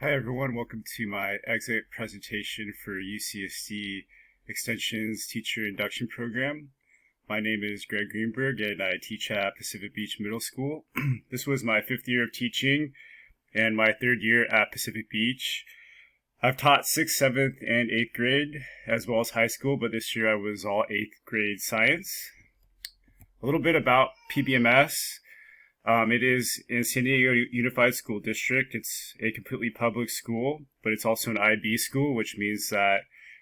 Hi everyone, welcome to my exit presentation for UCSD Extension's Teacher Induction Program. My name is Greg Greenberg and I teach at Pacific Beach Middle School. This was my 5th year of teaching and my 3rd year at Pacific Beach. I've taught 6th, 7th, and 8th grade as well as high school, but this year I was all 8th grade science. A little bit about PBMS. It is in San Diego Unified School District. It's a completely public school, but it's also an IB school, which means that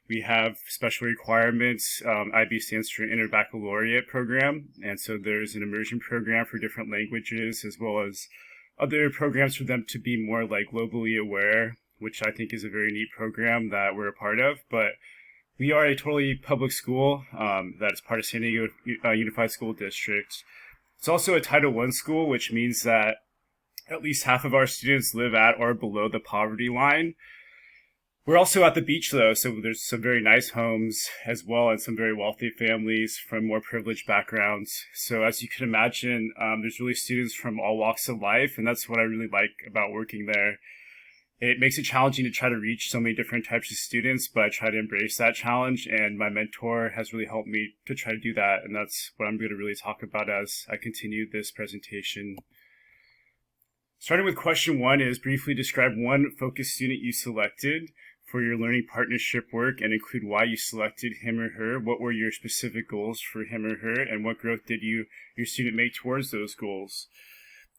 we have special requirements. IB stands for Interbaccalaureate Program, and so there's an immersion program for different languages, as well as other programs for them to be more like globally aware, which I think is a very neat program that we're a part of. But we are a totally public school that is part of San Diego Unified School District. It's also a Title I school, which means that at least half of our students live at or below the poverty line. We're also at the beach, though, so there's some very nice homes as well and some very wealthy families from more privileged backgrounds. So as you can imagine, there's really students from all walks of life, and that's what I really like about working there. It makes it challenging to try to reach so many different types of students, but I try to embrace that challenge, and my mentor has really helped me to try to do that, and that's what I'm going to really talk about as I continue this presentation. Starting with question 1 is briefly describe one focus student you selected for your learning partnership work and include why you selected him or her. What were your specific goals for him or her, and what growth did your student make towards those goals?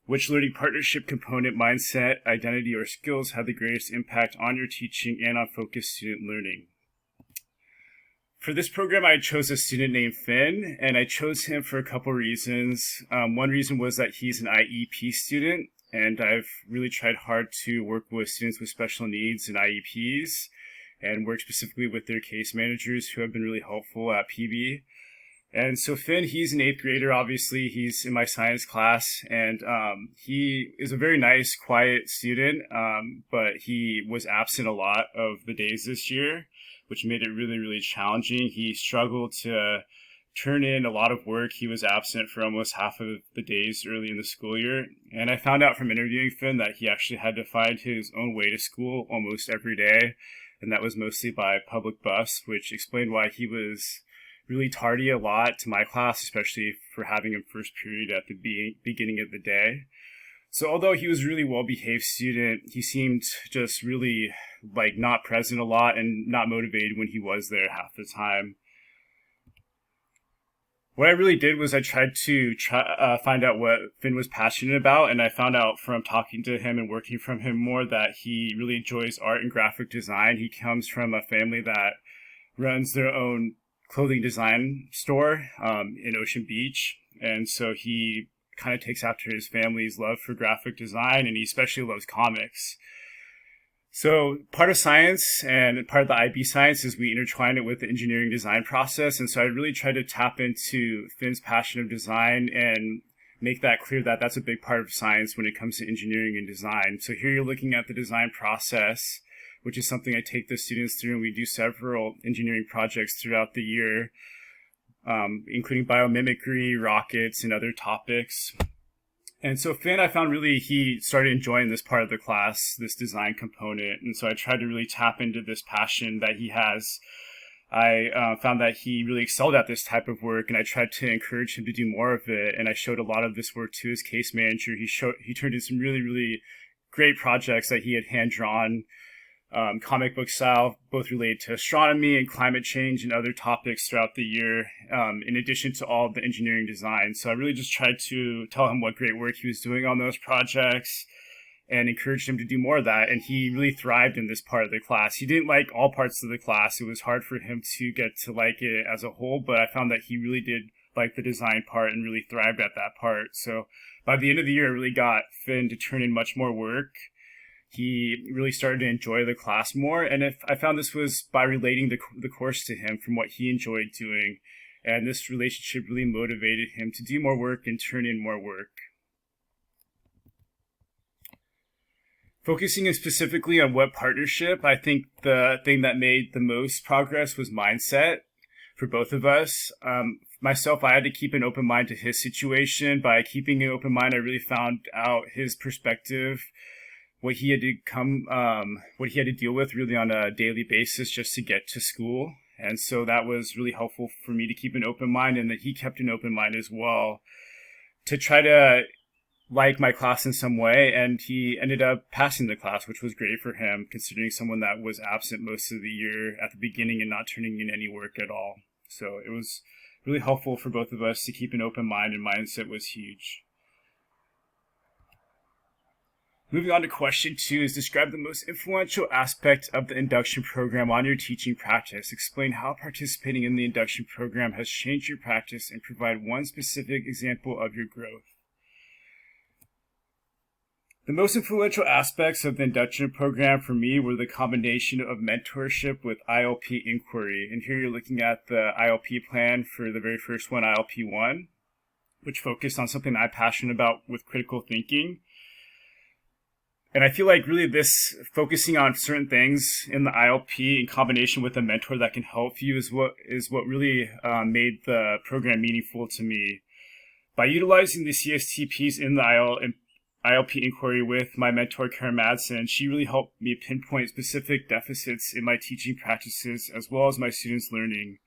Which learning partnership component, mindset, identity, or skills had the greatest impact on your teaching and on focused student learning? For this program, I chose a student named Finn, and I chose him for a couple reasons. One reason was that he's an IEP student, and I've really tried hard to work with students with special needs and IEPs, and work specifically with their case managers who have been really helpful at PB. And so Finn, he's an 8th grader, obviously. He's in my science class, and he is a very nice, quiet student, but he was absent a lot of the days this year, which made it really, really challenging. He struggled to turn in a lot of work. He was absent for almost half of the days early in the school year. And I found out from interviewing Finn that he actually had to find his own way to school almost every day, and that was mostly by public bus, which explained why he was really tardy a lot to my class, especially for having him first period at the beginning of the day. So although he was a really well-behaved student, he seemed just really like not present a lot and not motivated when he was there half the time. What I really did was I tried to find out what Finn was passionate about, and I found out from talking to him and working from him more that he really enjoys art and graphic design. He comes from a family that runs their own clothing design store in Ocean Beach, and so he kind of takes after his family's love for graphic design, and he especially loves comics. So part of science and part of the IB science is we intertwine it with the engineering design process, and so I really tried to tap into Finn's passion of design and make that clear that that's a big part of science when it comes to engineering and design. So here you're looking at the design process, which is something I take the students through, and we do several engineering projects throughout the year, including biomimicry, rockets, and other topics. And so Finn, I found really he started enjoying this part of the class, this design component, and so I tried to really tap into this passion that he has. I found that he really excelled at this type of work, and I tried to encourage him to do more of it, and I showed a lot of this work to his case manager. He turned in some really, really great projects that he had hand-drawn, comic book style, both related to astronomy and climate change and other topics throughout the year, in addition to all of the engineering design. So I really just tried to tell him what great work he was doing on those projects and encouraged him to do more of that. And he really thrived in this part of the class. He didn't like all parts of the class. It was hard for him to get to like it as a whole, but I found that he really did like the design part and really thrived at that part. So by the end of the year, I really got Finn to turn in much more work. He really started to enjoy the class more, and I found this was by relating the course to him from what he enjoyed doing, and this relationship really motivated him to do more work and turn in more work. Focusing specifically on web partnership, I think the thing that made the most progress was mindset for both of us. Myself, I had to keep an open mind to his situation. By keeping an open mind, I really found out his perspective what he had to what he had to deal with really on a daily basis just to get to school. And so that was really helpful for me to keep an open mind, and that he kept an open mind as well to try to like my class in some way. And he ended up passing the class, which was great for him, considering someone that was absent most of the year at the beginning and not turning in any work at all. So it was really helpful for both of us to keep an open mind, and mindset was huge. Moving on to question 2 is describe the most influential aspect of the induction program on your teaching practice. Explain how participating in the induction program has changed your practice and provide one specific example of your growth. The most influential aspects of the induction program for me were the combination of mentorship with ILP inquiry. And here you're looking at the ILP plan for the very first one, ILP 1, which focused on something I'm passionate about with critical thinking. And I feel like really this focusing on certain things in the ILP in combination with a mentor that can help you is what really made the program meaningful to me. By utilizing the CSTPs in the ILP inquiry with my mentor, Karen Madsen, she really helped me pinpoint specific deficits in my teaching practices as well as my students' learning.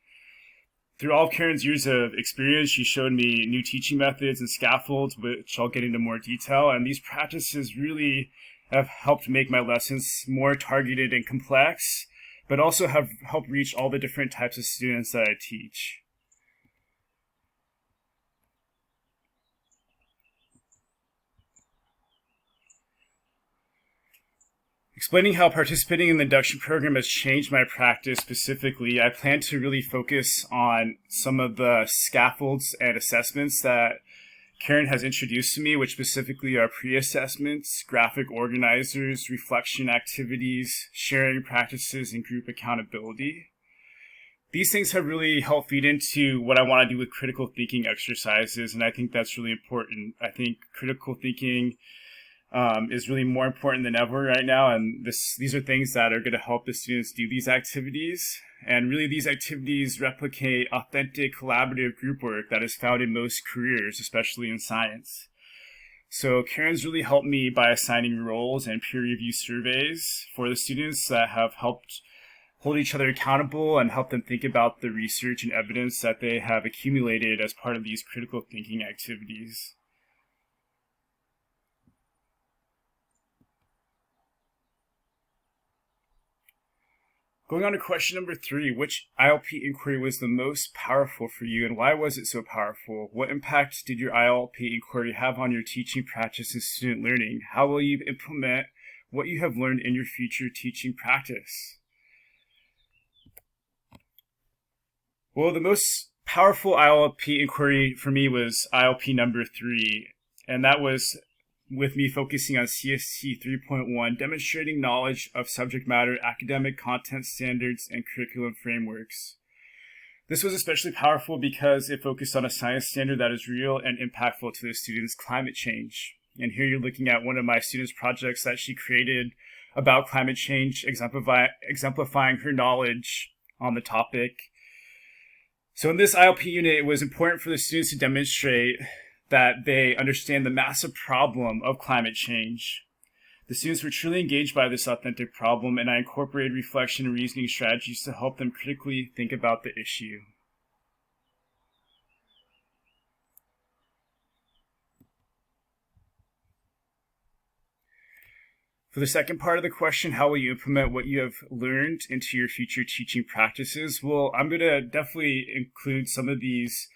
Through all of Karen's years of experience, she showed me new teaching methods and scaffolds, which I'll get into more detail. And these practices really have helped make my lessons more targeted and complex, but also have helped reach all the different types of students that I teach. Explaining how participating in the induction program has changed my practice specifically, I plan to really focus on some of the scaffolds and assessments that Karen has introduced to me, which specifically are pre-assessments, graphic organizers, reflection activities, sharing practices, and group accountability. These things have really helped feed into what I want to do with critical thinking exercises, and I think that's really important. I think critical thinking is really more important than ever right now, and these are things that are going to help the students do these activities. And really these activities replicate authentic collaborative group work that is found in most careers, especially in science. So Karen's really helped me by assigning roles and peer review surveys for the students that have helped hold each other accountable and help them think about the research and evidence that they have accumulated as part of these critical thinking activities. Going on to question number 3, which ILP inquiry was the most powerful for you, and why was it so powerful? What impact did your ILP inquiry have on your teaching practice and student learning? How will you implement what you have learned in your future teaching practice? Well, the most powerful ILP inquiry for me was ILP number 3, and that was with me focusing on CST 3.1, demonstrating knowledge of subject matter, academic content standards, and curriculum frameworks. This was especially powerful because it focused on a science standard that is real and impactful to the students, climate change. And here you're looking at one of my students' projects that she created about climate change, exemplifying her knowledge on the topic. So in this ILP unit, it was important for the students to demonstrate that they understand the massive problem of climate change. The students were truly engaged by this authentic problem, and I incorporated reflection and reasoning strategies to help them critically think about the issue. For the second part of the question, how will you implement what you have learned into your future teaching practices? Well, I'm going to definitely include some of these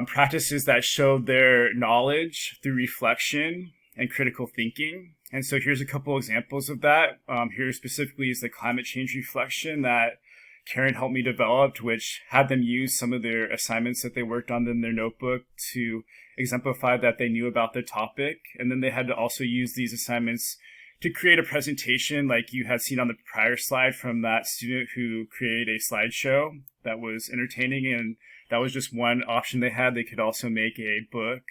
practices that show their knowledge through reflection and critical thinking. And so here's a couple examples of that. Here specifically is the climate change reflection that Karen helped me develop, which had them use some of their assignments that they worked on in their notebook to exemplify that they knew about the topic. And then they had to also use these assignments to create a presentation like you had seen on the prior slide from that student who created a slideshow that was entertaining, and that was just one option they had. They could also make a book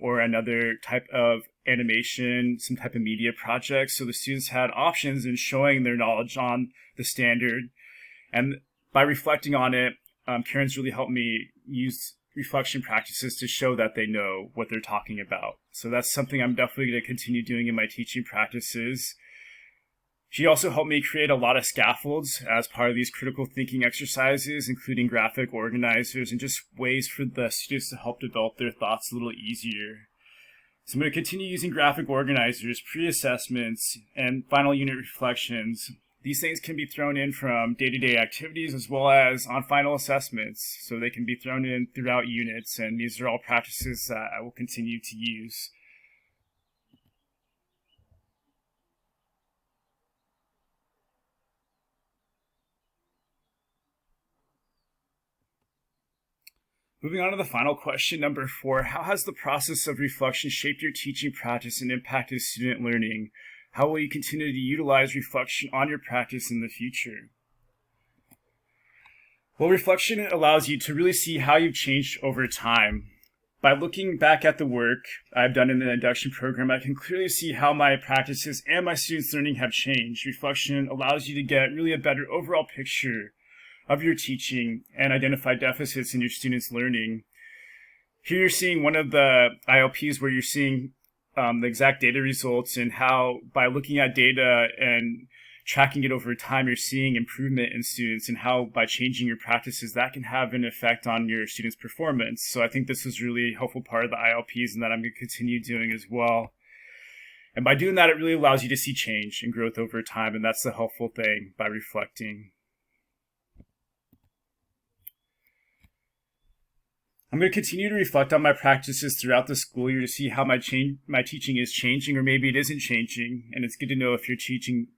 or another type of animation, some type of media project. So the students had options in showing their knowledge on the standard. And by reflecting on it, Karen's really helped me use reflection practices to show that they know what they're talking about. So that's something I'm definitely going to continue doing in my teaching practices. She also helped me create a lot of scaffolds as part of these critical thinking exercises, including graphic organizers and just ways for the students to help develop their thoughts a little easier. So I'm going to continue using graphic organizers, pre-assessments, and final unit reflections. These things can be thrown in from day-to-day activities as well as on final assessments. So they can be thrown in throughout units, and these are all practices that I will continue to use. Moving on to the final question, number 4, how has the process of reflection shaped your teaching practice and impacted student learning? How will you continue to utilize reflection on your practice in the future? Well, reflection allows you to really see how you've changed over time. By looking back at the work I've done in the induction program, I can clearly see how my practices and my students' learning have changed. Reflection allows you to get really a better overall picture of your teaching and identify deficits in your students' learning. Here you're seeing one of the ILPs where you're seeing the exact data results, and how by looking at data and tracking it over time, you're seeing improvement in students, and how by changing your practices that can have an effect on your students' performance. So I think this was really a helpful part of the ILPs, and that I'm going to continue doing as well. And by doing that, it really allows you to see change and growth over time, and that's the helpful thing by reflecting. I'm going to continue to reflect on my practices throughout the school year to see how my teaching is changing, or maybe it isn't changing. And it's good to know if your teaching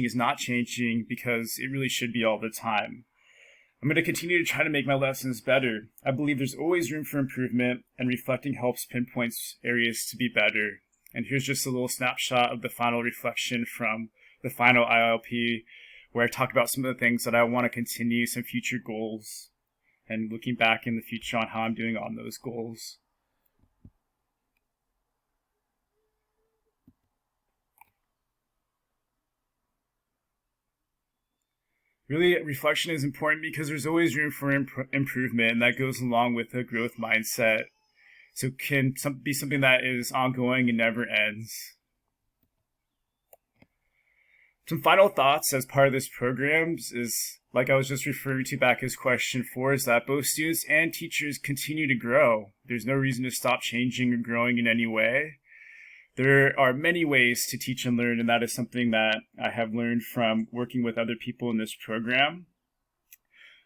is not changing, because it really should be all the time. I'm going to continue to try to make my lessons better. I believe there's always room for improvement, and reflecting helps pinpoint areas to be better. And here's just a little snapshot of the final reflection from the final ILP, where I talk about some of the things that I want to continue, some future goals, and looking back in the future on how I'm doing on those goals. Really, reflection is important because there's always room for improvement, and that goes along with a growth mindset. So it can be something that is ongoing and never ends. Some final thoughts as part of this program is, like I was just referring to back as question 4, is that both students and teachers continue to grow. There's no reason to stop changing or growing in any way. There are many ways to teach and learn, and that is something that I have learned from working with other people in this program.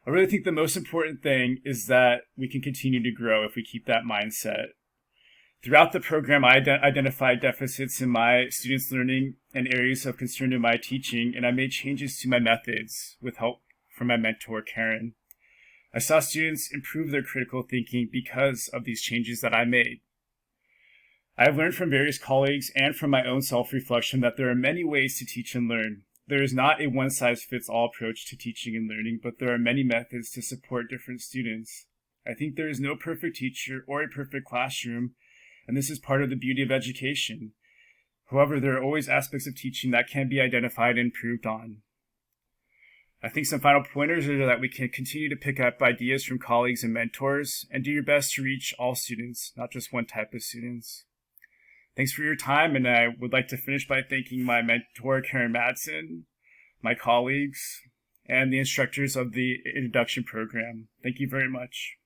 I really think the most important thing is that we can continue to grow if we keep that mindset. Throughout the program, I identified deficits in my students' learning and areas of concern in my teaching, and I made changes to my methods with help from my mentor, Karen. I saw students improve their critical thinking because of these changes that I made. I have learned from various colleagues and from my own self-reflection that there are many ways to teach and learn. There is not a one-size-fits-all approach to teaching and learning, but there are many methods to support different students. I think there is no perfect teacher or a perfect classroom, and this is part of the beauty of education. However, there are always aspects of teaching that can be identified and improved on. I think some final pointers are that we can continue to pick up ideas from colleagues and mentors, and do your best to reach all students, not just one type of students. Thanks for your time, and I would like to finish by thanking my mentor, Karen Madsen, my colleagues, and the instructors of the induction program. Thank you very much.